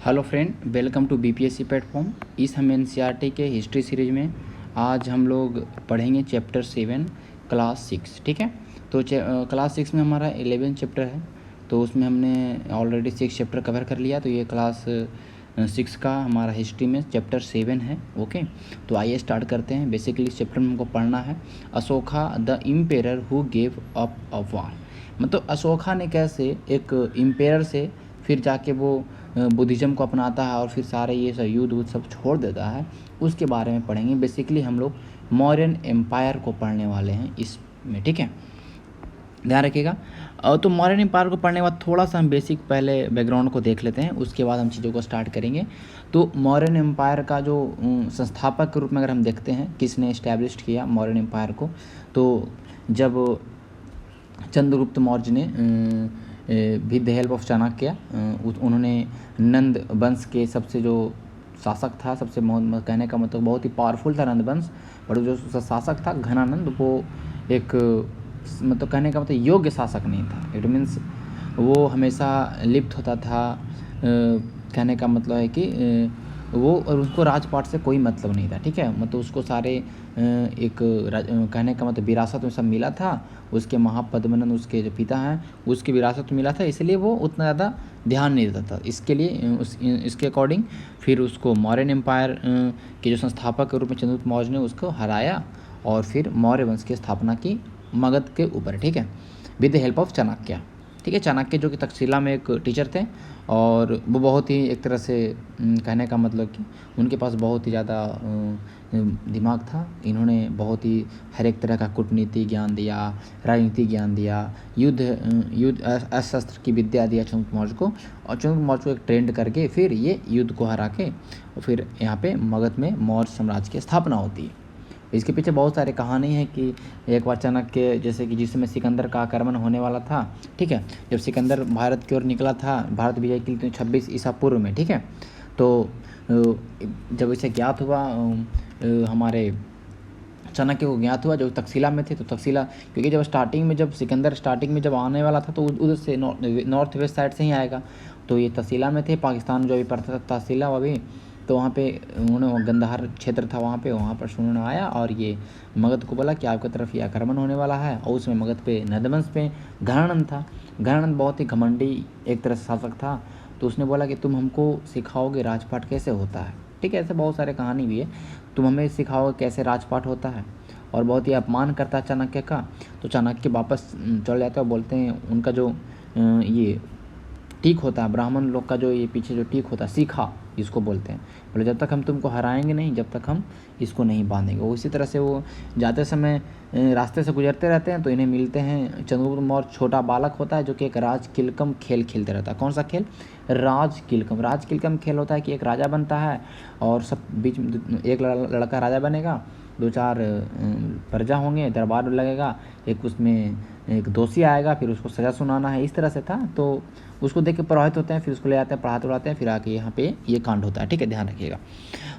Hello friend, welcome to BPSC platform. इस हम NCERT के हिस्ट्री सीरीज में आज हम लोग पढ़ेंगे चैप्टर 7 क्लास 6। ठीक है, तो क्लास 6 में हमारा 11 चैप्टर है, तो उसमें हमने ऑलरेडी 6 चैप्टर कवर कर लिया। तो ये क्लास 6 का हमारा हिस्ट्री में चैप्टर 7 है। ओके, तो आइए स्टार्ट करते हैं। बेसिकली इस चैप्टर में हमको पढ़ना है Ashoka the emperor who gave up a war. मतलब अशोका ने कैसे एक इम्पेरर से फिर जाके वो बुद्धिज़्म को अपनाता है और फिर सारे ये सब युद्ध सब छोड़ देता है, उसके बारे में पढ़ेंगे। बेसिकली हम लोग मौर्यन एम्पायर को पढ़ने वाले हैं इसमें। ठीक है, ध्यान रखिएगा। तो मौर्यन एम्पायर को पढ़ने के बाद थोड़ा सा हम बेसिक पहले बैकग्राउंड को देख लेते हैं, उसके बाद हम चीज़ों को स्टार्ट करेंगे। तो मौर्यन एम्पायर का जो संस्थापक के रूप में अगर हम देखते हैं किसने इस्टेब्लिश किया मौर्यन एम्पायर को, तो जब चंद्रगुप्त मौर्य ने with the help of Chanakya उन्होंने नंद वंश के सबसे जो शासक था, सबसे कहने का मतलब बहुत ही पावरफुल था नंद वंश, पर जो शासक था घनानंद, वो एक मतलब कहने का मतलब योग्य शासक नहीं था। इट मीन्स वो हमेशा लिप्त होता था। कहने का मतलब है कि वो और उसको राजपाट से कोई मतलब नहीं था। ठीक है, मतलब उसको सारे एक कहने का मतलब विरासत में सब मिला था। उसके महापद्मनंद उसके जो पिता हैं उसकी विरासत में मिला था, इसलिए वो उतना ज़्यादा ध्यान नहीं देता था। इसके लिए इसके अकॉर्डिंग फिर उसको मौर्यन एम्पायर के जो संस्थापक के रूप में चंद्रगुप्त मौर्य ने उसको हराया और फिर मौर्य वंश की स्थापना की मगध के ऊपर। ठीक है, with the help of Chanakya. ठीक है, चाणक्य जो कि तक्षशिला में एक टीचर थे और वो बहुत ही एक तरह से कहने का मतलब कि उनके पास बहुत ही ज़्यादा दिमाग था। इन्होंने बहुत ही हर एक तरह का कूटनीति ज्ञान दिया, राजनीति ज्ञान दिया, युद्ध अस्त्र की विद्या दिया चंद्रगुप्त मौर्य को, और चंद्रगुप्त मौर्य को एक ट्रेंड करके फिर ये युद्ध को हरा के और फिर यहाँ पे मगध में मौर्य साम्राज्य की स्थापना होती है। इसके पीछे बहुत सारे कहानी है कि एक बार चाणक्य जैसे कि जिस समय सिकंदर का आक्रमण होने वाला था, ठीक है, जब सिकंदर भारत की ओर निकला था भारत विजय के लिए 26 ईसा पूर्व में, ठीक है, तो जब इसे ज्ञात हुआ हमारे चाणक्य को ज्ञात हुआ जो तक्षशिला में थे, तो तक्षशिला क्योंकि जब सिकंदर स्टार्टिंग में जब आने वाला था तो उधर से नॉर्थ वेस्ट साइड से ही आएगा, तो ये तक्षशिला में थे। पाकिस्तान जो अभी पड़ता था तक्षशिला अभी, तो वहाँ पे उन्होंने गंधार क्षेत्र था वहाँ पर उन्होंने आया और ये मगध को बोला कि आपकी तरफ ये आक्रमण होने वाला है। और उसमें मगध पे नंदवंश पे घनानंद था। घनानंद बहुत ही घमंडी एक तरह से शासक था, तो उसने बोला कि तुम हमको सिखाओगे राजपाट कैसे होता है। ठीक है, ऐसे बहुत सारे कहानी भी है, तुम हमें सिखाओगे कैसे राजपाट होता है। और बहुत ही अपमान करता है चाणक्य का। तो चाणक्य वापस चल जाते हैं और बोलते हैं उनका जो ये टीक होता है ब्राह्मण लोग का, जो ये पीछे जो टीक होता है सीखा इसको बोलते हैं, बोले जब तक हम तुमको हराएंगे नहीं जब तक हम इसको नहीं बांधेंगे। वो इसी तरह से वो जाते समय रास्ते से गुजरते रहते हैं, तो इन्हें मिलते हैं चंद्रगुप्त मौर्य। छोटा बालक होता है जो कि एक राज किलकम खेल खेलते रहता है। कौन सा खेल? राज किलकम खेल होता है कि एक राजा बनता है और सब बीच में एक लड़का राजा बनेगा, 2-4 प्रजा होंगे, दरबार लगेगा, एक उसमें एक दोषी आएगा, फिर उसको सज़ा सुनाना है। इस तरह से था, तो उसको देख के प्रभावित होते हैं, फिर उसको ले आते हैं, पढ़ाते उड़ाते हैं, फिर आके यहाँ पे ये कांड होता है। ठीक है, ध्यान रखिएगा।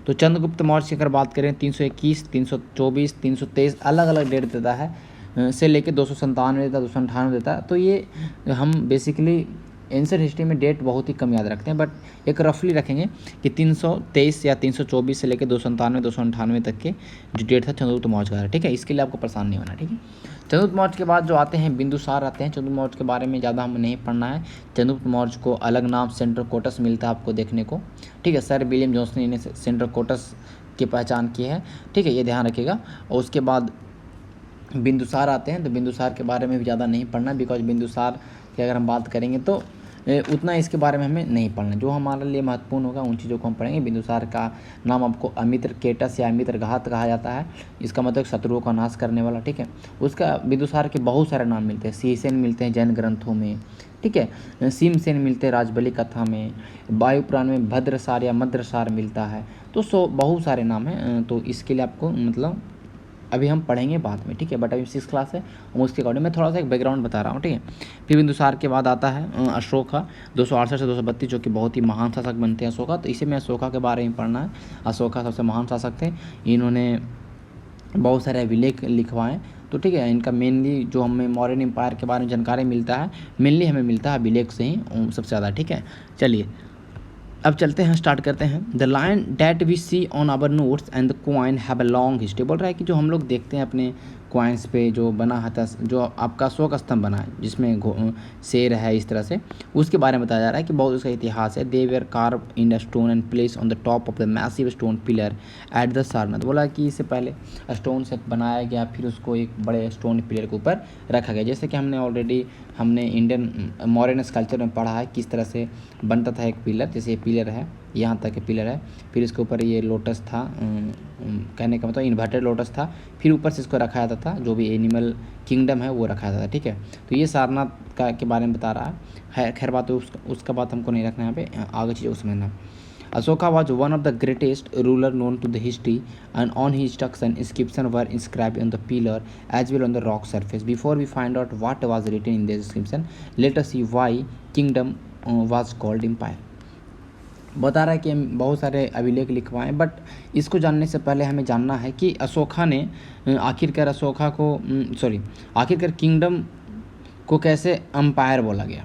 तो चंद्रगुप्त मौर्य की अगर बात करें 321, 324, 323 अलग अलग डेट देता है से लेके 297 देता है, 298 देता है। तो ये हम बेसिकली एंशिएंट हिस्ट्री में डेट बहुत ही कम याद रखते हैं, बट एक रफली रखेंगे कि 323 या 324 से लेकर 297 298 तक के जो डेट था चंद्रगुप्त मौर्य का। ठीक है, इसके लिए आपको परेशान नहीं होना। ठीक है, चंद्रगुप्त मौर्य के बाद जो आते हैं बिंदुसार आते हैं। चंद्रगुप्त मौर्य के बारे में ज़्यादा हमें नहीं पढ़ना है। चंद्रगुप्त मौर्य को अलग नाम सेंट्रल कोटस मिलता है आपको देखने को। ठीक है, सर विलियम जोन्स ने सेंट्रल कोटस की पहचान की है। ठीक है, ये ध्यान रखिएगा। और उसके बाद बिंदुसार आते हैं, तो बिंदुसार के बारे में भी ज़्यादा नहीं पढ़ना, बिकॉज बिंदुसार की अगर हम बात करेंगे तो उतना इसके बारे में हमें नहीं पढ़ना। जो हमारे लिए महत्वपूर्ण होगा उन चीज़ों को हम पढ़ेंगे। बिंदुसार का नाम आपको अमित्र केटस या अमित्र घात कहा जाता है, इसका मतलब शत्रुओं का नाश करने वाला। ठीक है, उसका बिंदुसार के बहुत सारे नाम मिलते हैं। शीसेन मिलते हैं जैन ग्रंथों में, ठीक है, सीमसेन मिलते हैं राजबली कथा में, वायुपुराण में भद्रसार या मद्रसार मिलता है। तो बहुत सारे नाम हैं, तो इसके लिए आपको मतलब अभी हम पढ़ेंगे बाद में। ठीक है, बट अभी 6 क्लास है, उसके अकॉर्डिंग मैं थोड़ा सा एक बैकग्राउंड बता रहा हूँ। ठीक है, फिर बिंदुसार के बाद आता है अशोका 268 से 232, जो कि बहुत ही महान शासक बनते हैं अशोका। तो इसी में अशोका के बारे में पढ़ना है। अशोका सबसे महान शासक थे, इन्होंने बहुत सारे अभिलेख लिखवाएँ। तो ठीक है, इनका मेनली जो हमें मौर्यन एम्पायर के बारे में जानकारी मिलता है, मेनली हमें मिलता है अभिलेख से ही सबसे ज़्यादा। ठीक है, चलिए अब चलते हैं, स्टार्ट करते हैं। The line that we see on our notes and the coin have a long history. बोल रहा है कि जो हम लोग देखते हैं अपने क्वाइंस पे जो बना था, जो आपका अशोक स्तंभ बना है जिसमें शेर है इस तरह से, उसके बारे में बताया जा रहा है कि बहुत उसका इतिहास है। They were carve in the stone and place on the top of the massive stone pillar at the Sarnath. बोला कि इससे पहले स्टोन से बनाया गया, फिर उसको एक बड़े स्टोन पिलर के ऊपर रखा गया। जैसे कि हमने इंडियन मॉडर्न स्कल्पचर में पढ़ा है किस तरह से बनता था एक पिलर। जैसे ये पिलर है, यहाँ तक पिलर है, फिर इसके ऊपर ये लोटस था, कहने का मतलब इन्वर्टेड लोटस था, फिर ऊपर से इसको रखा जाता था, जो भी एनिमल किंगडम है वो रखा जाता था। ठीक है, तो ये सारनाथ का के बारे में बता रहा है। खैर बात तो उसका बात हमको नहीं रखना यहाँ पे, आगे चीज़ों को समझना। Ashoka was one of the greatest ruler known to the history, and on his instruction, inscriptions were inscribed on the pillar as well on the rock surface. Before we find out what was written in the inscription, let us see why kingdom was called empire. बता रहा है कि हम बहुत सारे अभिलेख लिखवाएं, but इसको जानने से पहले हमें जानना है कि अशोका ने आखिरकार किंगडम को कैसे अम्पायर बोला गया,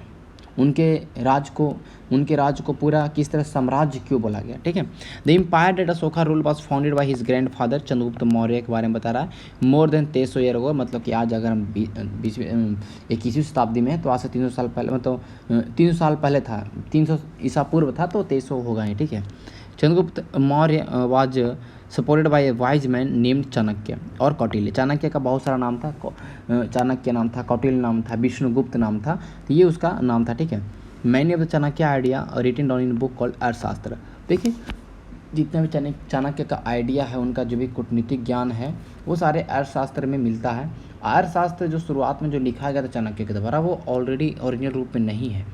उनके राज को पूरा किस तरह साम्राज्य क्यों बोला गया। ठीक है, the empire that Ashoka rule was founded by his grandfather Chandragupta Maurya के बारे में बता रहा है। मोर देन 2300 ईयर अगो, मतलब कि आज अगर हम 21वीं शताब्दी में है तो आज से 300 साल पहले, मतलब 300 साल पहले था, 300 ईसा पूर्व था, तो 2300 होगा ही। ठीक है, Chandragupta Maurya was supported by A wise man named Chanakya और कौटिल्य। चाणक्य का बहुत सारा नाम था, चाणक्य नाम था, कौटिल्य नाम था, विष्णुगुप्त नाम था, तो ये उसका नाम था। ठीक है, many of the Chanakya idea written down in book called Arthashastra. देखिए, जितना भी चाणक्य का आइडिया है, उनका जो भी कूटनीतिक ज्ञान है, वो सारे अर्थशास्त्र में मिलता है। अर्थशास्त्र जो शुरुआत में जो लिखा गया था चाणक्य के द्वारा, वो ऑलरेडी ओरिजिनल रूप में नहीं है।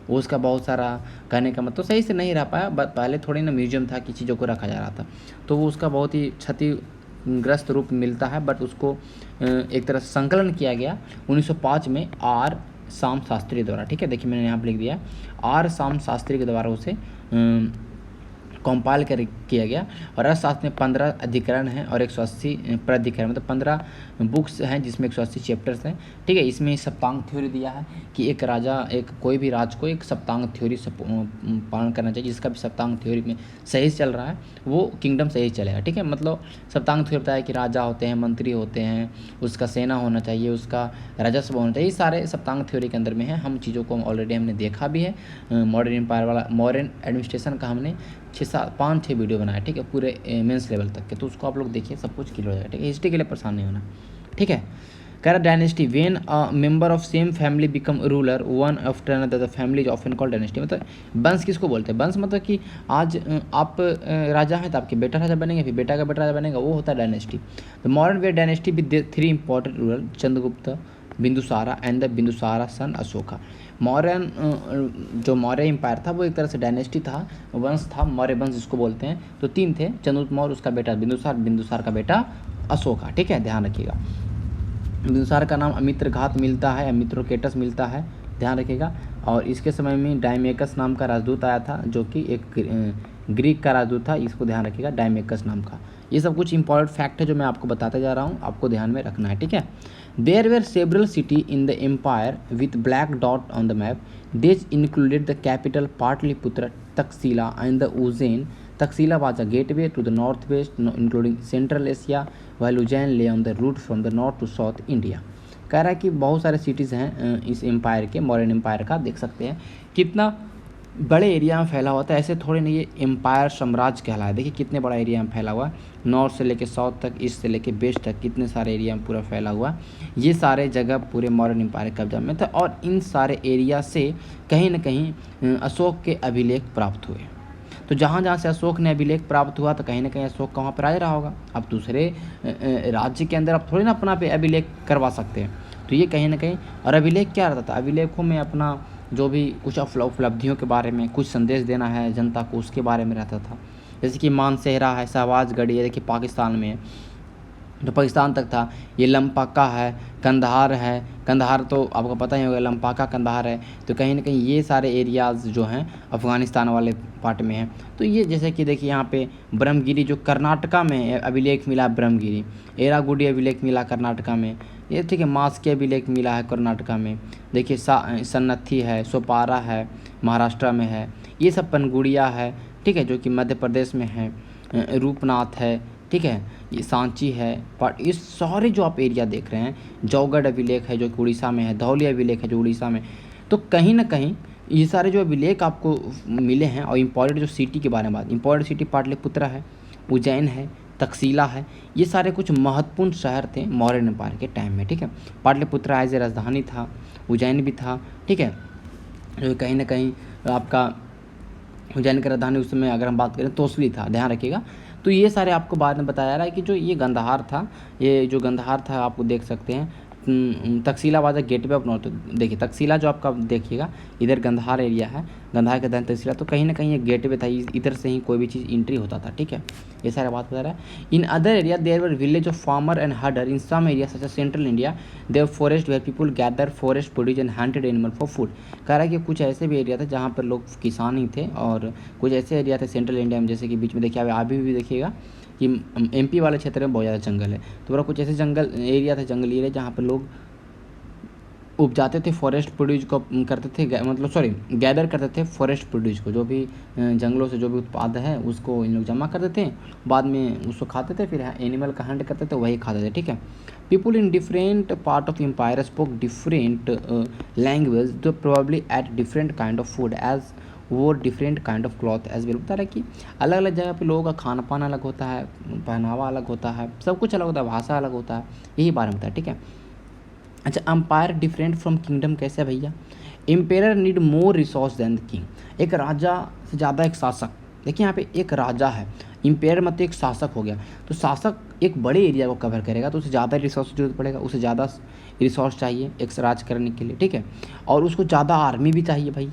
वो उसका बहुत सारा, कहने का मतलब सही से नहीं रह पाया, पहले थोड़ी ना म्यूजियम था कि चीज़ों को रखा जा रहा था, तो वो उसका बहुत ही क्षतिग्रस्त रूप मिलता है। बट उसको एक तरह से संकलन किया गया 1905 में आर शाम शास्त्री द्वारा। ठीक है, देखिए मैंने यहाँ पर लिख दिया, आर शाम शास्त्री के द्वारा उसे कंपाइल किया गया। और अर्थशास्त्र में 15 अधिकरण हैं और 180 प्राधिकरण, मतलब 15 बुक्स हैं जिसमें 180 चैप्टर्स हैं। ठीक है, इसमें सप्तांग थ्योरी दिया है कि एक राजा, कोई भी राज को एक सप्तांग थ्योरी पालन करना चाहिए। जिसका भी सप्तांग थ्योरी में सही चल रहा है वो किंगडम सही चलेगा। ठीक है, मतलब सप्तांग थ्योरी बताया कि राजा होते हैं, मंत्री होते हैं, उसका सेना होना चाहिए, उसका राजस्व होना चाहिए, ये सारे सप्तांग थ्योरी के अंदर में है। हम चीज़ों को ऑलरेडी हमने देखा भी है। मॉडर्न एम्पायर वाला, मॉडर्न एडमिनिस्ट्रेशन का हमने 5-6 वीडियो बनाया। ठीक है, पूरे मेंस लेवल तक के, तो उसको आप लोग देखिए, सब कुछ क्लियर हो जाएगा। ठीक है, हिस्ट्री के लिए परेशान नहीं होना। ठीक है, कह रहा dynasty, when a member of same family become ruler one after another the family is often called dynasty. मतलब वंश किसको बोलते हैं? वंश मतलब कि आज आप राजा हैं तो आपके बेटा राजा बनेंगे, फिर बेटा का बेटा राजा बनेगा, वो होता है dynasty. The modern way dynasty with 3 important ruler, Chandragupta, Bindusara and the Bindusara son Ashoka. जो मौर्य एम्पायर था वो एक तरह से डायनेस्टी था, वंश था, मौर्य वंश जिसको बोलते हैं। तो 3 थे, चंद्रगुप्त मौर्य, उसका बेटा बिंदुसार, बिंदुसार का बेटा अशोका। ठीक है, ध्यान रखिएगा। बिंदुसार का नाम अमित्रघात मिलता है, अमित्रोकेटस मिलता है, ध्यान रखिएगा। और इसके समय में डायमेकस नाम का राजदूत आया था, जो कि एक ग्रीक का राजदूत था, इसको ध्यान रखिएगा, डायमेकस नाम का। ये सब कुछ इंपॉर्टेंट फैक्ट है जो मैं आपको बताते जा रहा हूँ, आपको ध्यान में रखना है। ठीक है, there were several city in the empire with black dot on the map. This included the capital Pataliputra, Taxila and the Ujjain. Taxila was a gateway to the northwest, including Central Asia, while Ujjain lay on the route from the north to south India. कह रहा है कि बहुत सारे cities हैं इस empire के, modern empire का, देख सकते हैं कितना बड़े एरिया में फैला हुआ था। ऐसे थोड़े नहीं, ये एम्पायर साम्राज्य कहला है। देखिए कितने बड़ा एरिया में फैला हुआ है, नॉर्थ से लेके साउथ तक, ईस्ट से लेके वेस्ट तक, कितने सारे एरिया में पूरा फैला हुआ। ये सारे जगह पूरे मॉडर्न एम्पायर के कब्जा में था, और इन सारे एरिया से कहीं ना कहीं अशोक के अभिलेख प्राप्त हुए। तो जहाँ जहाँ से अशोक ने अभिलेख प्राप्त हुआ, तो कहीं ना कहीं अशोक का वहाँ पर राजा रहा होगा। अब दूसरे राज्य के अंदर आप थोड़ी ना अपना पे अभिलेख करवा सकते हैं, तो ये कहीं ना कहीं। और अभिलेख क्या रहता था? अभिलेखों में अपना जो भी कुछ उपलब्धियों के बारे में कुछ संदेश देना है जनता को, उसके बारे में रहता था। जैसे कि मानसेहरा है, शहबाजगढ़, ये देखिए पाकिस्तान में, तो पाकिस्तान तक था। ये लंपाका है, कंधार है, कंधार तो आपको पता ही होगा, लंपाका कंधार है। तो कहीं ना कहीं ये सारे एरियाज़ जो हैं अफ़गानिस्तान वाले पार्ट में हैं। तो ये जैसे कि देखिए यहाँ पे ब्रह्मगिरी जो कर्नाटका में अभिलेख मिला, ब्रह्मगिरी, एरागुडी अभिलेख मिला कर्नाटका में, ये ठीक है, मास्के अभिलेख मिला है कर्नाटका में। देखिए सन्नथी है, सोपारा है, महाराष्ट्र में है। ये सब पनगुड़िया है, ठीक है, जो कि मध्य प्रदेश में है, रूपनाथ है, ठीक है, ये सांची है, पर ये सारे जो आप एरिया देख रहे हैं, जौगढ़ अभिलेख है जो कि उड़ीसा में है, धौलिया अभिलेख है जो उड़ीसा में, तो कहीं ना कहीं ये सारे जो अभिलेख आपको मिले हैं। और इम्पॉर्टेंट जो सिटी के बारे में बात, इम्पॉर्टेंट सिटी पाटलिपुत्रा है, उज्जैन है, तक्षशिला है, ये सारे कुछ महत्वपूर्ण शहर थे मौर्य एम्पायर के टाइम में, ठीक है। पाटलिपुत्रा एज ए राजधानी था, उज्जैन भी था, ठीक है, जो कहीं ना कहीं आपका उज्जैन की राजधानी उस समय अगर हम बात करें तोसली था, ध्यान रखिएगा। तो ये सारे आपको बाद में बताया जा रहा है कि जो ये गंधहार था, ये जो गंधहार था आपको देख सकते हैं, Takshashila was gateway of north. देखिए तक्षशिला जो आपका देखिएगा इधर गंधहार एरिया है, गंधहार के दान तक्षशिला, तो कहीं ना कहीं ये गेटवे था, इधर से ही कोई भी चीज़ एंट्री होता था, ठीक है। ये सारा बात बता रहा है। In other area there were village of farmer and herder in some area such as central India there forest where people gather forest produce and hunted animal for food. कह रहा है कि कुछ ऐसे भी एरिया थे जहाँ पर लोग किसान ही थे, और कुछ ऐसे एरिया थे सेंट्रल इंडिया में, जैसे कि बीच में देखिए अभी भी देखिएगा कि MP वाले क्षेत्र में बहुत ज़्यादा जंगल है, तो पूरा कुछ ऐसे जंगल एरिया था, जंगली एरिया जहाँ पर लोग उपजाते थे, फॉरेस्ट प्रोड्यूस को करते थे, मतलब सॉरी गैदर करते थे फॉरेस्ट प्रोड्यूस को, जो भी जंगलों से जो भी उत्पाद है उसको इन लोग जमा करते थे, बाद में उसको खाते थे, फिर एनिमल का हंट करते थे, वही खाते थे, ठीक है। People in different part of empire spoke different language जो probably ate different kind of food as wore different kind of cloth as well. बता रहा है कि अलग अलग जगह पे लोगों का खाना पाना अलग होता है, पहनावा अलग होता है, सब कुछ अलग होता है, भाषा अलग होता है, यही बारे में बताया, ठीक है। अच्छा, अम्पायर डिफरेंट फ्रॉम किंगडम कैसे भैया? Empire need more resource than the king. एक राजा से ज़्यादा एक शासक, देखिए यहाँ पे एक राजा है, एम्पेयर मतलब एक शासक हो गया, तो शासक एक बड़े एरिया को कवर करेगा तो उसे ज़्यादा रिसोर्स जरूरत पड़ेगा, उसे ज़्यादा रिसोर्स चाहिए एक राज करने के लिए, ठीक है, और उसको ज़्यादा आर्मी भी चाहिए भाई।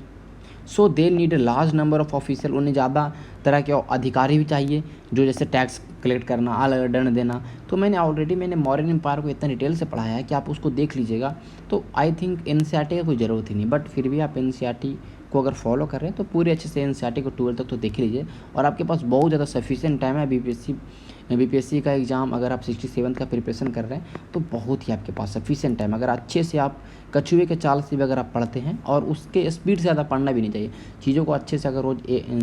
So they need large number of officer, उन्हें ज़्यादा तरह के अधिकारी भी चाहिए, जो जैसे टैक्स कलेक्ट करना, अलग दंड देना। तो मैंने मौर्यन एम्पायर को इतना डिटेल से पढ़ाया है कि आप उसको देख लीजिएगा, तो आई थिंक NCERT का कोई ज़रूरत ही नहीं, बट फिर भी आप NCERT को अगर फॉलो कर रहे हैं तो पूरे अच्छे से NCERT को 12 तक तो देख लीजिए, और आपके पास बहुत ज़्यादा सफिशिएंट टाइम है। BPSC का एग्ज़ाम अगर आप 67 का प्रिपरेशन कर रहे हैं तो बहुत ही आपके पास सफिशिएंट टाइम, अगर अच्छे से आप कछुए के चाल से भी अगर आप पढ़ते हैं, और उसके स्पीड से ज़्यादा पढ़ना भी नहीं चाहिए, चीज़ों को अच्छे से अगर रोज़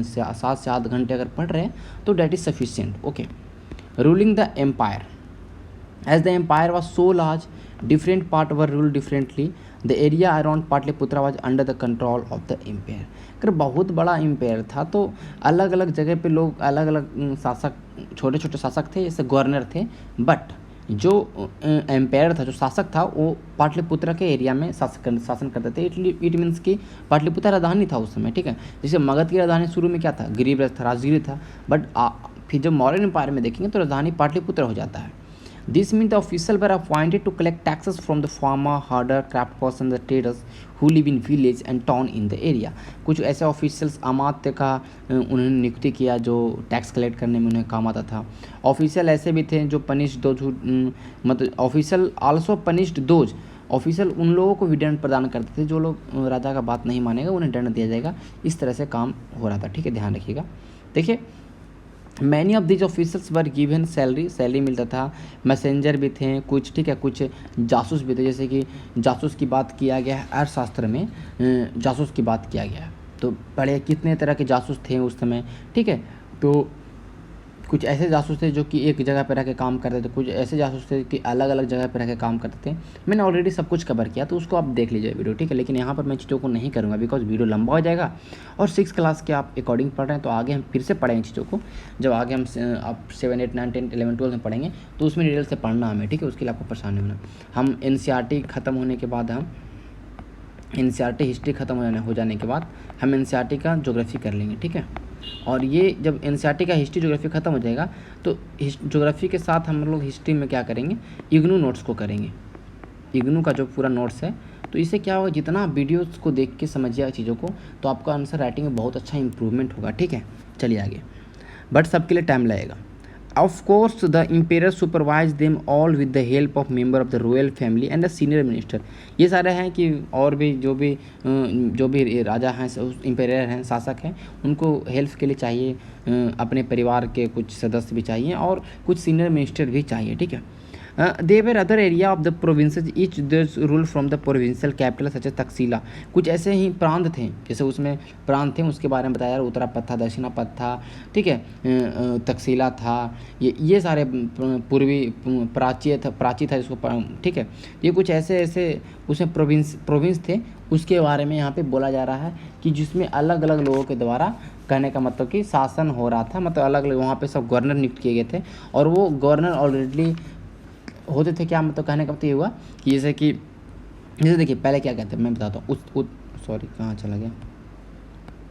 7 से 8 घंटे अगर पढ़ रहे हैं तो that is sufficient, okay. Ruling the empire, as the empire was so large, different part were ruled differently. The area around Pataliputra was under the control of the empire। अगर बहुत बड़ा एम्पायर था तो अलग अलग जगह पे लोग अलग अलग शासक, छोटे छोटे शासक थे, जैसे गवर्नर थे, बट जो एम्पायर था, जो शासक था, वो पाटलिपुत्रा के एरिया में शासन करते थे। इट मीन्स कि पाटलिपुत्रा राजधानी था उस समय, ठीक है। जैसे मगध की राजधानी शुरू में क्या था, गिरिब्रज था, राजगिरी था, बट फिर जब मौर्यन एम्पायर में देखेंगे तो राजधानी पाटलिपुत्र हो जाता है। This means the officials were appointed to collect taxes from the farmer, herder, craft person, the traders who live in village and town in the area। कुछ ऐसे ऑफिशियल्स अमात्य का उन्होंने नियुक्ति किया जो टैक्स कलेक्ट करने में उन्हें काम आता था। ऑफिशियल ऐसे भी थे जो पनिश्ड दोज, मतलब official also punished those, official उन लोगों को भी दंड प्रदान करते थे जो लोग राजा का बात नहीं मानेगा, उन्हें दंड दिया जाएगा। इस तरह से काम हो रहा था, ठीक है, ध्यान रखिएगा। देखिए many of these officers were given salary मिलता था, मैसेंजर भी थे कुछ, ठीक है, कुछ जासूस भी थे, जैसे कि जासूस की बात किया गया है अर्थशास्त्र में, जासूस की बात किया गया है, तो पढ़े कितने तरह के जासूस थे उस समय, ठीक है। तो कुछ ऐसे जासूस थे जो कि एक जगह पर रह के काम करते थे, कुछ ऐसे जासूस थे कि अलग अलग जगह पर रह के काम करते थे। मैंने ऑलरेडी सब कुछ कवर किया, तो उसको आप देख लीजिए वीडियो, ठीक है, लेकिन यहाँ पर मैं चीज़ों को नहीं करूँगा बिकॉज वीडियो लंबा हो जाएगा, और 6 क्लास के आप अकॉर्डिंग पढ़ रहे हैं, तो आगे हम फिर से पढ़ेंगे चीज़ों को, जब आगे हम आप 7, 8, 9, 10, 11, 12 में पढ़ेंगे तो उसमें डिटेल से पढ़ना हमें, ठीक है, उसके लिए आपको परेशान होना। हम NCERT ख़त्म होने के बाद, हम NCERT हिस्ट्री ख़त्म हो जाने के बाद हम NCERT का ज्योग्राफी कर लेंगे, ठीक है। और ये जब NCERT का हिस्ट्री ज्योग्राफी ख़त्म हो जाएगा तो ज्योग्राफी के साथ हम लोग हिस्ट्री में क्या करेंगे, इग्नू नोट्स को करेंगे, इग्नू का जो पूरा नोट्स है। तो इससे क्या होगा, जितना आप वीडियोज़ को देख के समझिएगा चीज़ों को, तो आपका आंसर राइटिंग में बहुत अच्छा इंप्रूवमेंट होगा, ठीक है। चलिए आगे, बट सबके लिए टाइम लगेगा। Of course, the emperor supervised them all with the help of member of the royal family and a senior minister। ये सारे हैं कि और भी जो भी राजा हैं, एम्पायर हैं, शासक हैं, उनको हेल्प के लिए चाहिए अपने परिवार के कुछ सदस्य भी चाहिए और कुछ सीनियर मिनिस्टर भी चाहिए, ठीक है। They were other area of the provinces each this rule from the provincial capital such as Taxila. कुछ ऐसे ही प्रांत थे, जैसे उसमें प्रांत थे उसके बारे में बताया, उत्तरापथ था, दक्षिणापथ था, ठीक है, तकसीला था, ये सारे पूर्वी प्राची था जिसको, ठीक है। ये कुछ ऐसे ऐसे उसमें प्रोविंस थे, उसके बारे में यहाँ पे बोला जा रहा है कि जिसमें अलग अलग लोगों के द्वारा, कहने का मतलब कि शासन हो रहा था, मतलब अलग अलग वहाँ पे सब गवर्नर नियुक्त किए गए थे, और वो गवर्नर ऑलरेडी होते थे। क्या मतलब, कहने का मतलब ये हुआ कि जैसे देखिए पहले क्या कहते हैं मैं बताता हूँ, सॉरी कहाँ चला गया,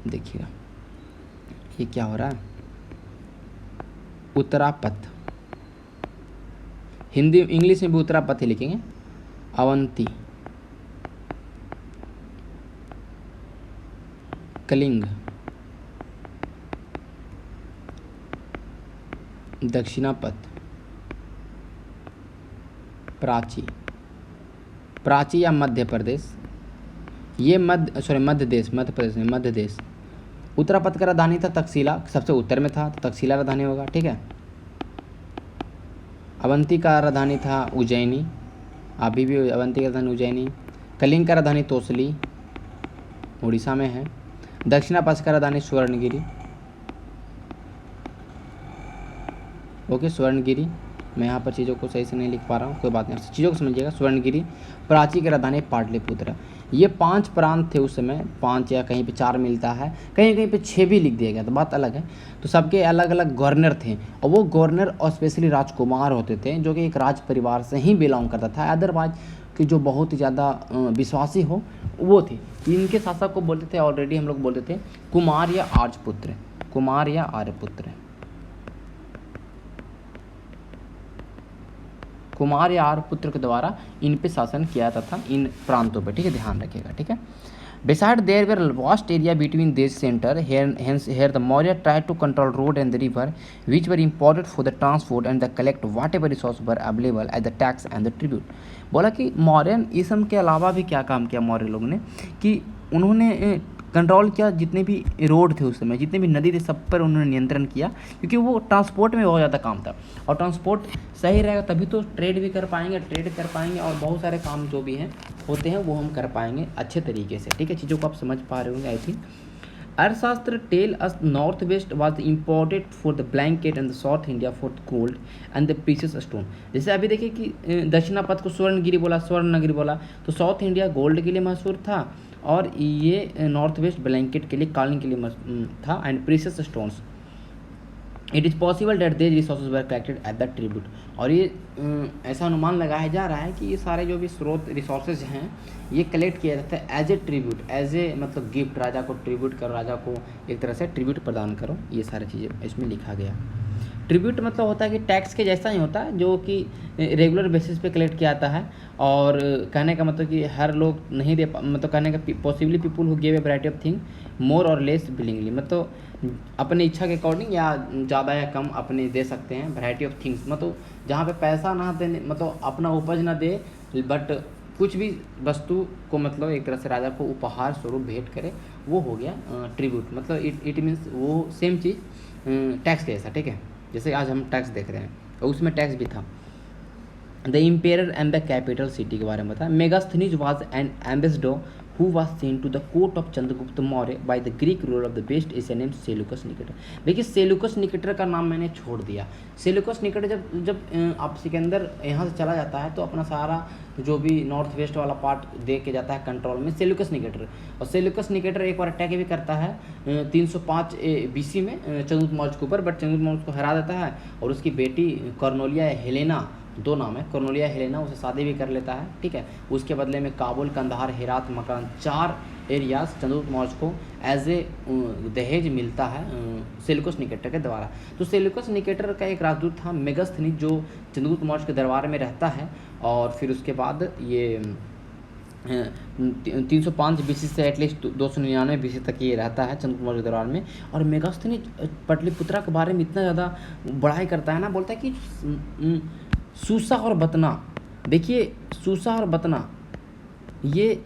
देखिएगा ये क्या हो रहा है, उत्तरापथ, हिंदी इंग्लिश में भी उत्तरापथ ही लिखेंगे, अवंती, कलिंग, दक्षिणापथ, प्राची या मध्य प्रदेश, ये मध्य प्रदेश में मध्य देश। उत्तरापथ का राजधानी था तकसीला, सबसे उत्तर में था तो तकसीला राजधानी होगा, ठीक है। अवंती का राजधानी था उज्जैनी, अभी भी अवंती का राजधानी उज्जैनी। कलिंग का राजधानी तोसली, उड़ीसा में है। दक्षिणापथ का राजधानी स्वर्णगिरी, ओके स्वर्णगिरी, मैं यहाँ पर चीज़ों को सही से नहीं लिख पा रहा हूँ, कोई बात नहीं, चीज़ों को समझिएगा। स्वर्णगिरी, प्राची की राजधानी पाटलिपुत्र। ये 5 प्रांत थे उस समय, 5 या कहीं पे 4 मिलता है, कहीं कहीं पे 6 भी लिख दिया गया, तो बात अलग है। तो सबके अलग अलग गवर्नर थे, और वो गवर्नर और स्पेशली राजकुमार होते थे, जो कि एक राज परिवार से ही बिलोंग करता था। अदरवाइज कि जो बहुत ही ज़्यादा विश्वासी हो वो थे। इनके शासक को बोलते थे, ऑलरेडी हम लोग बोलते थे कुमार या आर्यपुत्र, कुमार या आर्यपुत्र, कुमार या आर्यपुत्र के द्वारा इन पे शासन किया जाता था, इन प्रांतों पे, ठीक है, ध्यान रखिएगा, ठीक है। Beside there were vast area between this center, here the Maurya tried to control road and the river, which were important for the transport and the collect whatever resources were available as the tax and the tribute। बोला कि मौर्यन इसम के अलावा भी क्या काम किया मौर्य लोगों ने, कि उन्होंने कंट्रोल किया जितने भी रोड थे उस समय, जितने भी नदी थे, सब पर उन्होंने नियंत्रण किया, क्योंकि वो ट्रांसपोर्ट में बहुत ज़्यादा काम था, और ट्रांसपोर्ट सही रहेगा तभी तो ट्रेड भी कर पाएंगे, और बहुत सारे काम जो भी हैं होते हैं वो हम कर पाएंगे अच्छे तरीके से, ठीक है। चीज़ों को आप समझ पा रहे होंगे I think. Arthashastra tell us north west was imported for the blanket and the south India for the gold and the precious stone. जैसे अभी देखिए कि दक्षिणापथ को स्वर्णगिरी बोला, स्वर्णनगरी बोला, तो साउथ इंडिया गोल्ड के लिए मशहूर था, और ये नॉर्थ वेस्ट ब्लैंकेट के लिए, कालीन के लिए था, and precious stones. It is possible that they resources were collected at the tribute. और ये ऐसा अनुमान लगाया जा रहा है कि ये सारे जो भी स्रोत रिसोर्सेज हैं ये कलेक्ट किया जाता है as a tribute, as a मतलब गिफ्ट, राजा को ट्रिब्यूट करो, राजा को एक तरह से ट्रिब्यूट प्रदान करो, ये सारी चीज़ें इसमें लिखा गया। ट्रिब्यूट मतलब होता है कि टैक्स के जैसा ही होता है, जो कि रेगुलर बेसिस पे कलेक्ट किया जाता है, और कहने का मतलब कि हर लोग नहीं दे, मतलब कहने का possibly people who give a variety of thing more और लेस विलिंगली, मतलब अपनी इच्छा के अकॉर्डिंग या ज़्यादा या कम अपने दे सकते हैं। वैरायटी ऑफ थिंग्स मतलब जहाँ पे पैसा ना देने, मतलब अपना उपज ना दे, बट कुछ भी वस्तु को मतलब एक तरह से राजा को उपहार स्वरूप भेंट करे, वो हो गया ट्रिब्यूट। मतलब इट मीन्स वो सेम चीज़ टैक्स के जैसा, ठीक है। जैसे आज हम टैक्स देख रहे हैं, और उसमें टैक्स भी था। The impair and the capital city के बारे में बताया। Megasthenes was an ambassador who was sent to the court of Chandragupta Maurya by the Greek ruler of the West Asia named Seleucus Nicator. देखिए सेलुकस निकेटर का नाम मैंने छोड़ दिया। सेलुकस निकेटर जब आप सिकंदर यहाँ से चला जाता है तो अपना सारा जो भी नॉर्थ वेस्ट वाला पार्ट दे के जाता है कंट्रोल में सेलुकस निकेटर। और सेलुकस निकेटर एक बार अटैक भी करता है 305 BC में चंद्रगुप्त मौर्य के ऊपर, बट चंद्रगुप्त मौर्य को हरा देता है, और उसकी बेटी कॉर्नेलिया हेलेना, 2 नाम है, कॉर्नेलिया हेलेना, उसे शादी भी कर लेता है, ठीक है। उसके बदले में काबुल, कंधार, हेरात, मकरान 4 एरियाज चंद्रगुप्त मौर्य को एज ए दहेज मिलता है सेलुकस निकेटर के द्वारा। तो सेलुकस निकेटर का एक राजदूत था मेगास्थनीज, जो चंद्रगुप्त मौर्य के दरबार में रहता है, और फिर उसके बाद ये 305 BC से एटलीस्ट 299 BC तक ये रहता है चंद्रगुप्त मौर्य के दरबार में। और मेगास्थनीज पाटलिपुत्रा के बारे में इतना ज़्यादा बड़ाई करता है ना, बोलता है कि सूसा और बतना, देखिए सूसा और बतना ये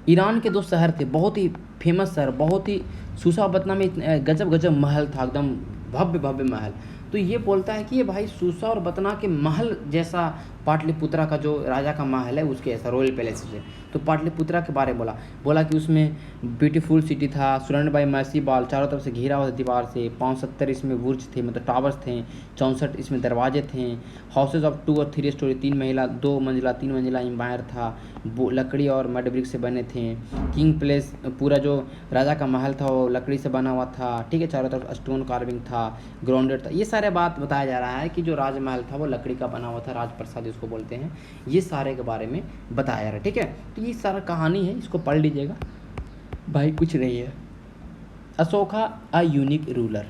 ईरान के 2 शहर थे, बहुत ही फेमस शहर, बहुत ही। सूसा और बतना में गजब गजब महल था, एकदम भव्य भव्य महल। तो ये बोलता है कि ये भाई सूसा और बतना के महल जैसा पाटलिपुत्रा का जो राजा का महल है उसके ऐसा रॉयल पैलेस है। तो पाटलिपुत्रा के बारे में बोला कि उसमें ब्यूटीफुल सिटी था, सराउंडेड बाय मैसी बाल, चारों तरफ से घिरा हुआ था दीवार से, 570 इसमें बुर्ज थे मतलब टावर्स थे, 64 इसमें दरवाजे थे, हाउसेज ऑफ 2 और 3 स्टोरी, 2 मंजिला 3 मंजिला एम्पायर था, लकड़ी और मड ब्रिक से बने थे। किंग प्लेस पूरा जो राजा का महल था वो लकड़ी से बना हुआ था, ठीक है, चारों तरफ स्टोन कार्विंग था, ग्राउंडेड था। ये सारे बात बताया जा रहा है कि जो राजमहल था वो लकड़ी का बना हुआ था, राजप्रसाद इसको बोलते हैं। ये सारे के बारे में बताया जा रहा है, ठीक है। तो ये सारा कहानी है, इसको पढ़ लीजिएगा भाई, कुछ नहीं है। Ashoka a unique ruler,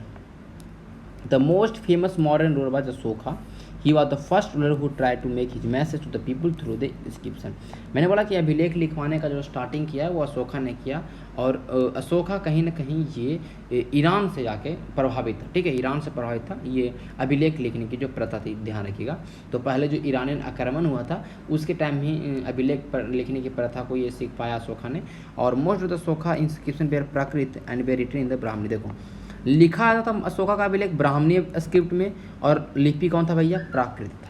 the most famous modern ruler was Ashoka. He was the first ruler who try to make his message to the people through the inscription. मैंने बोला कि अभिलेख लिखवाने का जो स्टार्टिंग किया है वो अशोका ने किया, और अशोका कहीं ना कहीं ये ईरान से जाके प्रभावित था, ठीक है, ईरान से प्रभावित था ये अभिलेख लिखने की जो प्रथा थी, ध्यान रखिएगा। तो पहले जो ईरानियन आक्रमण हुआ था उसके टाइम ही अभिलेख पर लिखने की प्रथा को ये सीख पाया अशोका ने। और most of the Ashoka inscription were Prakrit and were written in the Brahmani. देखो लिखा आया था अशोका का अभिलेख ब्राह्मणी स्क्रिप्ट में, और लिपि कौन था भैया, प्राकृत था,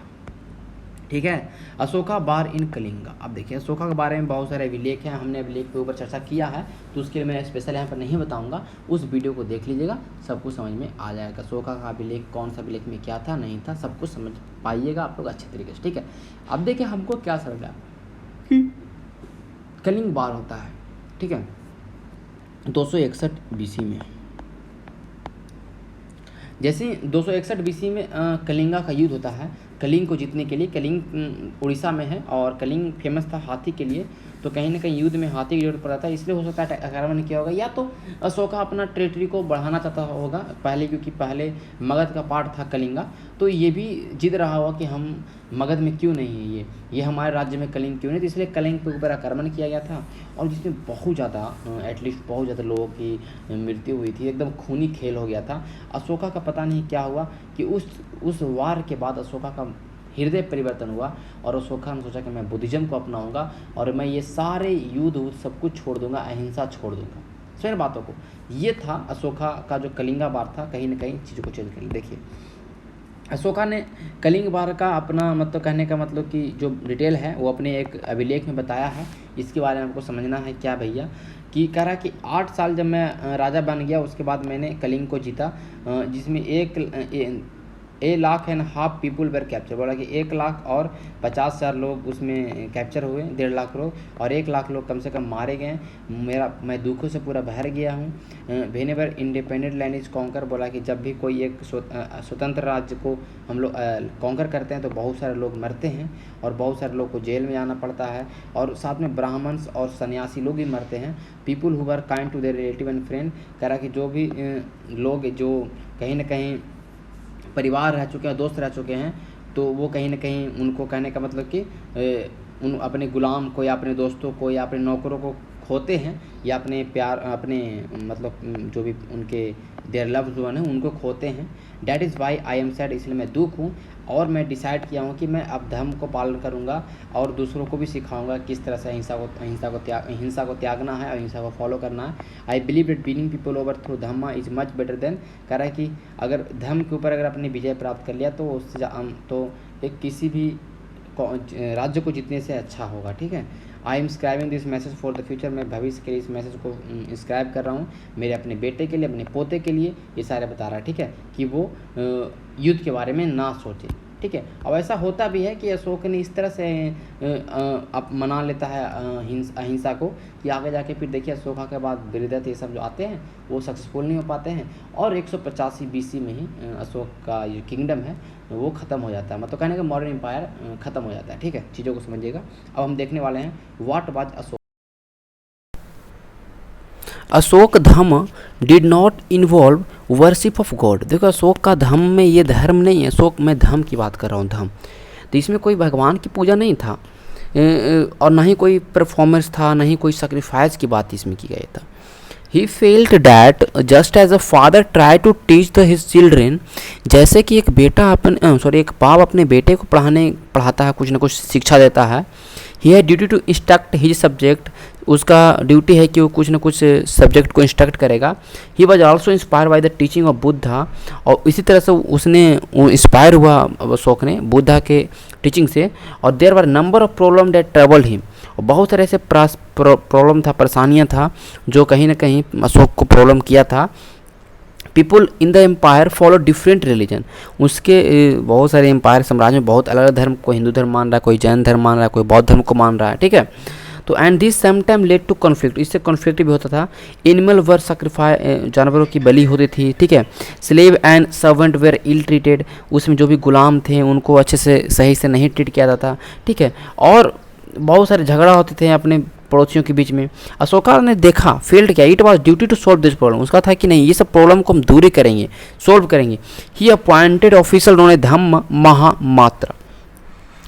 ठीक है। अशोका बार इन कलिंगा। अब देखिए अशोका के बारे में बहुत सारे अभिलेख हैं, हमने अभिलेख के ऊपर चर्चा किया है, तो उसके लिए मैं स्पेशल यहाँ पर नहीं बताऊंगा, उस वीडियो को देख लीजिएगा, सब कुछ समझ में आ जाएगा। अशोका का अभिलेख कौन सा अभिलेख में क्या था नहीं था, सब कुछ समझ पाइएगा आप लोग अच्छे तरीके से, ठीक है। अब देखिए हमको क्या समझ आया कि कलिंग बार होता है, ठीक है, 261 BC में। जैसे 261 BC में कलिंगा का युद्ध होता है, कलिंग को जीतने के लिए। कलिंग उड़ीसा में है और कलिंग फेमस था हाथी के लिए, तो कहीं ना कहीं युद्ध में हाथी की जरूरत पड़ा था, इसलिए हो सकता है आक्रमण ने किया होगा, या तो अशोका अपना टेरिटरी को बढ़ाना चाहता होगा पहले, क्योंकि पहले मगध का पार्ट था कलिंगा, तो ये भी जिद रहा होगा कि हम मगध में क्यों नहीं है, ये हमारे राज्य में कलिंग क्यों नहीं, तो इसलिए कलिंग के ऊपर आक्रमण किया गया था, और जिसमें बहुत ज़्यादा एटलीस्ट बहुत ज़्यादा लोगों की मृत्यु हुई थी, एकदम खूनी खेल हो गया था। अशोका का पता नहीं क्या हुआ कि उस वार के बाद अशोका का हृदय परिवर्तन हुआ, और अशोका ने सोचा कि मैं बुद्धिज्म को अपनाऊंगा और मैं ये सारे युद्ध सब कुछ छोड़ दूंगा, अहिंसा छोड़ दूंगा। सुनिए बातों को, ये था अशोका का जो कलिंगा वार था, कहीं ना कहीं चीज़ों को चेंज कर लिया। देखिए अशोका ने कलिंग वार का अपना मतलब कहने का मतलब कि जो डिटेल है वो अपने एक अभिलेख में बताया है, इसके बारे में आपको समझना है क्या भैया, कि कह रहा कि 8 साल जब मैं राजा बन गया उसके बाद मैंने कलिंग को जीता, जिसमें 1.5 लाख पीपुल वेर कैप्चर। बोला कि 1,50,000 लोग उसमें कैप्चर हुए, 1.5 लाख लोग, और 1 लाख लोग कम से कम मारे गए। मैं दुखों से पूरा बहर गया हूँ। Whenever independent land is conquer, बोला कि जब भी कोई एक स्वतंत्र राज्य को हम लोग कॉन्कर करते हैं तो बहुत सारे लोग मरते हैं और बहुत सारे लोग को जेल में जाना पड़ता है, और साथ में ब्राह्मण्स और सन्यासी लोग भी मरते हैं। People who were kind to their relative and friend, कह रहा कि जो भी लोग जो कहीं ना कहीं परिवार रह चुके हैं, दोस्त रह चुके हैं, तो वो कहीं ना कहीं उनको कहने का मतलब कि उन अपने गुलाम को या अपने दोस्तों को या अपने नौकरों को खोते हैं, या अपने प्यार अपने मतलब जो भी उनके देयर लव्ड वन है उनको खोते हैं। That is why I am sad, इसलिए मैं दुख हूँ, और मैं डिसाइड किया हूँ कि मैं अब धर्म को पालन करूँगा और दूसरों को भी सिखाऊंगा किस तरह से हिंसा को त्यागना है और हिंसा को फॉलो करना है। I believe that winning people over through Dhamma is much better than, कह रहा है कि अगर धर्म के ऊपर अगर अपनी विजय प्राप्त कर लिया तो उससे तो एक किसी भी राज्य को जीतने से अच्छा होगा, ठीक है। I am scribing this message for the future, मैं भविष्य के लिए इस मैसेज को स्क्राइब कर रहा हूँ, मेरे अपने बेटे के लिए, अपने पोते के लिए, ये सारे बता रहा है, ठीक है, कि वो युद्ध के बारे में ना सोचे, ठीक है। अब ऐसा होता भी है कि अशोक ने इस तरह से अब मना लेता है अहिंसा को, कि आगे जाके फिर देखिए अशोका के बाद बृहद्रथ ये सब जो आते हैं वो सक्सेसफुल नहीं हो पाते हैं, और 185 BC में ही अशोक का जो किंगडम है वो ख़त्म हो जाता है, मतलब कहने का मॉडर्न एम्पायर ख़त्म हो जाता है, ठीक है। चीज़ों को समझिएगा। अब हम देखने वाले हैं व्हाट वाज अशोक। अशोक धर्म did not involve worship of God. देखो अशोक का धर्म में ये धर्म नहीं है, अशोक मैं धर्म की बात कर रहा हूँ, धर्म तो इसमें कोई भगवान की पूजा नहीं था, और ना ही कोई परफॉर्मेंस था, ना ही कोई सेक्रीफाइस की बात इसमें की गई था। He felt that just as a father try to teach the his children, जैसे कि एक एक बाप अपने बेटे को पढ़ाता है, कुछ ना कुछ शिक्षा देता है। He had duty to instruct his subject, उसका ड्यूटी है कि वो कुछ ना कुछ सब्जेक्ट को इंस्ट्रक्ट करेगा। He was also inspire by the teaching of Buddha, और इसी तरह से उसने इंस्पायर हुआ अशोक ने बुद्धा के टीचिंग से। और there were number of problem that troubled him, और बहुत सारे ऐसे प्रॉब्लम था, परेशानियाँ था जो कहीं ना कहीं अशोक को प्रॉब्लम किया था। People in the empire follow different religion, उसके बहुत सारे एम्पायर साम्राज्य में बहुत अलग अलग धर्म, कोई हिंदू धर्म मान रहा है, कोई जैन धर्म मान रहा है, कोई बौद्ध धर्म को मान रहा है, ठीक है। तो and this sometime led to conflict, इससे कॉन्फ्लिक्ट भी होता था। एनिमल वर सैक्रिफाइस, जानवरों की बलि होती थी, ठीक है। Slave and servant were ill treated, उसमें जो भी गुलाम थे उनको अच्छे से सही से नहीं ट्रीट किया जाता, ठीक है। और बहुत सारे झगड़ा होते थे अपने पड़ोसियों के बीच में। अशोका ने देखा, फील्ड किया, it was duty to solve this problem, उसका था कि नहीं ये सब प्रॉब्लम को हम दूरी करेंगे, सोल्व करेंगे। ही अपॉइंटेड ऑफिसर उन्होंने धम्म महामात्र,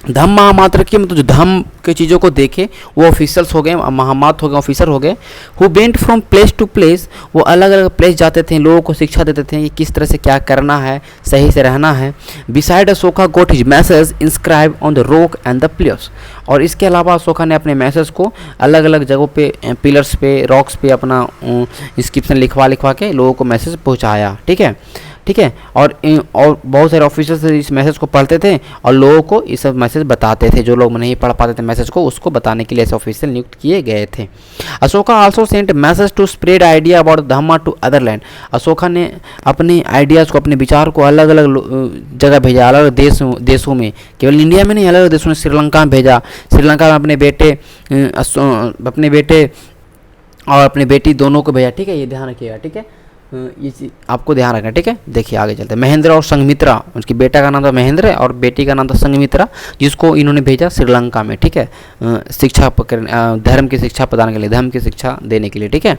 धम्म महामात्र की मतलब जो धम्म के चीज़ों को देखे वो ऑफिसर्स हो गए, महामात्र हो गए, ऑफिसर हो गए। Who went from place to place, वो अलग अलग प्लेस जाते थे, लोगों को शिक्षा देते थे कि किस तरह से क्या करना है, सही से रहना है। Beside Ashoka got his message inscribe on the rock and the pillars, और इसके अलावा अशोका ने अपने मैसेज को अलग अलग जगहों पे, पिलर्स पे, रॉक्स पे अपना इंस्क्रिप्शन लिखवा के लोगों को मैसेज पहुँचाया, ठीक है, ठीक है। और बहुत सारे ऑफिसर्स इस मैसेज को पढ़ते थे और लोगों को ये सब मैसेज बताते थे, जो लोग नहीं पढ़ पाते थे मैसेज को, उसको बताने के लिए ऐसे ऑफिसर नियुक्त किए गए थे। Ashoka also sent message to spread idea about dhamma to other land, Ashoka ने अपने आइडियाज़ को, अपने विचार को अलग अलग जगह भेजा, अलग देशों में, केवल इंडिया में नहीं, अलग अलग देशों में, श्रीलंका में भेजा। श्रीलंका में अपने बेटे और अपनी बेटी दोनों को भेजा, ठीक है, ये ध्यान रखिएगा, ठीक है, ये चीज़ आपको ध्यान रखना, ठीक है। देखिए आगे चलते हैं। महेंद्र और संघमित्रा, उसकी बेटा का नाम था महेंद्र और बेटी का नाम था संघमित्रा, जिसको इन्होंने भेजा श्रीलंका में, ठीक है, शिक्षा धर्म की शिक्षा प्रदान के लिए, धर्म की शिक्षा देने के लिए, ठीक है।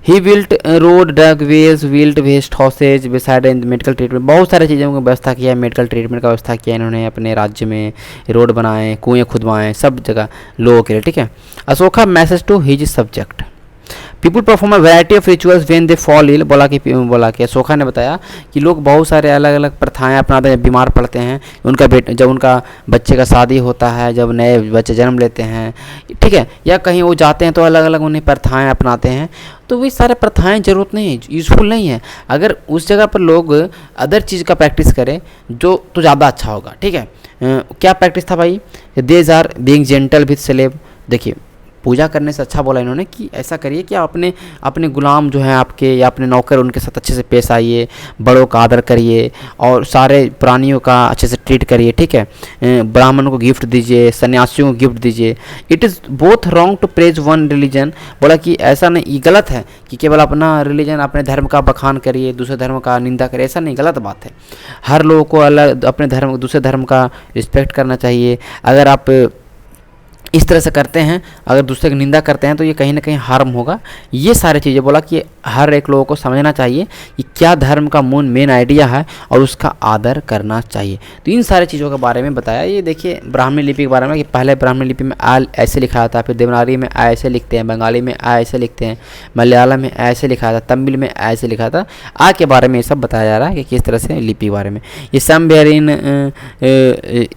He built road, dug ways, built west houses beside medical treatment, बहुत सारी चीज़ों की व्यवस्था किया है, मेडिकल ट्रीटमेंट का व्यवस्था किया इन्होंने अपने राज्य में, रोड बनाए, कुएँ खुदवाएँ, सब जगह लोगों के लिए, ठीक है। Ashoka message to his subject, people perform a variety of rituals when they fall ill, बोला कि अशोका ने बताया कि लोग बहुत सारे अलग अलग प्रथाएं अपनाते हैं, बीमार पड़ते हैं, जब उनका बच्चे का शादी होता है, जब नए बच्चे जन्म लेते हैं, ठीक है, या कहीं वो जाते हैं तो अलग अलग उन्हें प्रथाएं अपनाते हैं। तो वे सारे प्रथाएं ज़रूरत नहीं है, यूज़फुल नहीं है। अगर उस जगह पर लोग अदर चीज़ का प्रैक्टिस करें जो तो ज़्यादा अच्छा होगा, ठीक है। क्या प्रैक्टिस था भाई? These are being gentle with slave, देखिए पूजा करने से अच्छा बोला इन्होंने कि ऐसा करिए कि आप अपने गुलाम जो हैं आपके या अपने नौकर, उनके साथ अच्छे से पेश आइए, बड़ों का आदर करिए और सारे प्राणियों का अच्छे से ट्रीट करिए, ठीक है। ब्राह्मणों को गिफ्ट दीजिए, सन्यासियों को गिफ्ट दीजिए। It is both wrong to praise one religion, बोला कि ऐसा नहीं, ये गलत है कि केवल अपना रिलीजन, अपने धर्म का बखान करिए, दूसरे धर्म का निंदा करिए, ऐसा नहीं, गलत बात है। हर लोगों को अलग अपने धर्म, दूसरे धर्म का रिस्पेक्ट करना चाहिए। अगर आप इस तरह से करते हैं, अगर दूसरे की निंदा करते हैं तो ये कहीं ना कहीं हार्म होगा। ये सारी चीज़ें बोला कि हर एक लोगों को समझना चाहिए कि क्या धर्म का मेन आइडिया है और उसका आदर करना चाहिए। तो इन सारी चीज़ों के बारे में बताया। ये देखिए ब्राह्मणी लिपि के बारे में कि पहले ब्राह्मणी लिपि में आ ऐसे लिखा था, फिर देवनागरी में आ ऐसे लिखते हैं, बंगाली में आ ऐसे लिखते हैं, मलयालम में ऐसे लिखा था, तमिल में ऐसे लिखा था। आ के बारे में ये सब बताया जा रहा है कि किस तरह से लिपि के बारे में। ये सम वेयर इन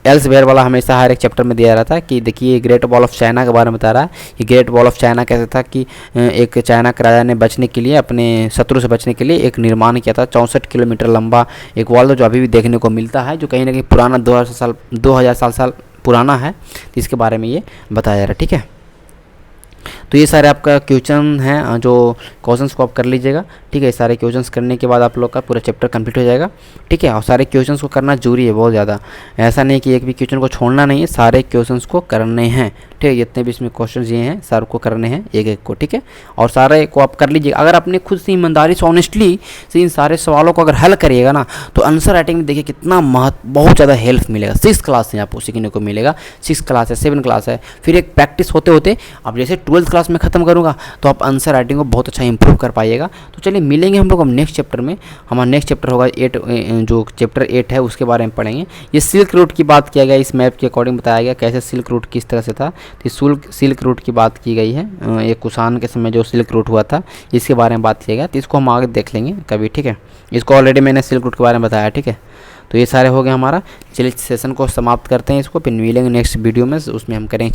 एल्स वेयर वाला हमेशा हर एक चैप्टर में दिया रहता है कि देखिए ग्रेट वॉल ऑफ चाइना के बारे में बता रहा है कि ग्रेट वॉल ऑफ चाइना कैसे था कि एक चाइना के राजा ने बचने के लिए, अपने शत्रु से बचने के लिए एक निर्माण किया था। 64 किलोमीटर लंबा एक वॉल जो अभी भी देखने को मिलता है, जो कहीं ना कहीं पुराना 2000 साल पुराना है। तो इसके बारे में ये बताया जा रहा है, ठीक है। तो ये सारे आपका क्वेश्चन हैं, जो क्वेश्चंस को आप कर लीजिएगा, ठीक है। सारे क्वेश्चंस करने के बाद आप लोग का पूरा चैप्टर कंप्लीट हो जाएगा, ठीक है। और सारे क्वेश्चंस को करना जरूरी है बहुत ज़्यादा, ऐसा नहीं कि एक भी क्वेश्चन को छोड़ना नहीं है, सारे क्वेश्चंस को करने हैं, ठीक है। जितने भी इसमें क्वेश्चन ये हैं सारे को करने हैं, एक एक को, ठीक है। और सारे को आप कर लीजिएगा। अगर आपने खुद से ईमानदारी से, ऑनेस्टली से इन सारे सवालों को अगर हल करिएगा ना, तो आंसर राइटिंग में देखिए कितना बहुत ज़्यादा हेल्प मिलेगा। 6 क्लास से आपको सीखने को मिलेगा, 6 क्लास है, 7 क्लास है, फिर एक प्रैक्टिस होते होते आप जैसे 12th क्लास में ख़त्म करूँगा तो आप आंसर राइटिंग को बहुत अच्छा इंप्रूव कर पाइएगा। तो चलिए मिलेंगे हम लोग नेक्स्ट चैप्टर में। हमारा नेक्स्ट चैप्टर होगा 8, जो चैप्टर 8 है उसके बारे में पढ़ेंगे। ये सिल्क रूट की बात किया गया, इस मैप के अकॉर्डिंग बताया गया कैसे सिल्क रूट किस तरह से था। तो सिल्क रूट की बात की गई है, एक कुषाण के समय जो सिल्क रूट हुआ था इसके बारे में बात किया गया। तो इसको हम आगे देख लेंगे कभी, ठीक है। इसको ऑलरेडी मैंने सिल्क रूट के बारे में बताया, ठीक है। तो ये सारे हो गए हमारा। चलिए सेशन को समाप्त करते हैं इसको, फिर मिलेंगे नेक्स्ट वीडियो में, उसमें हम करेंगे